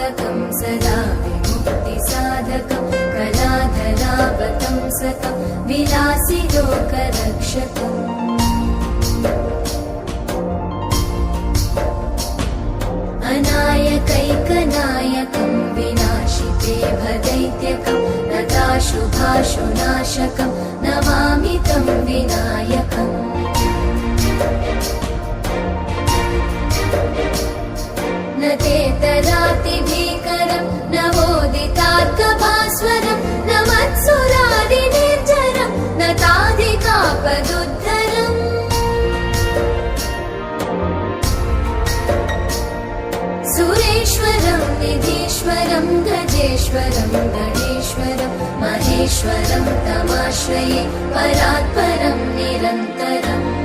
मोदकं सदा विमुक्तिसाधकं कलाधरावतंसकं विलासि लोकरक्षकम् अनायकैकनायकं विनाशिते भदैत्यकं नताशुभाशुनाशकं नमामि तं विनायकम् न तेतरातिभीकरं नवोदितार्कभास्वरं न मत्सुरादिनिर्झरं न ताधिकापदुद्धरम् सुरेश्वरं निधीश्वरं गजेश्वरं गणेश्वरं महेश्वरं तमाश्रये परात्परं निरन्तरम्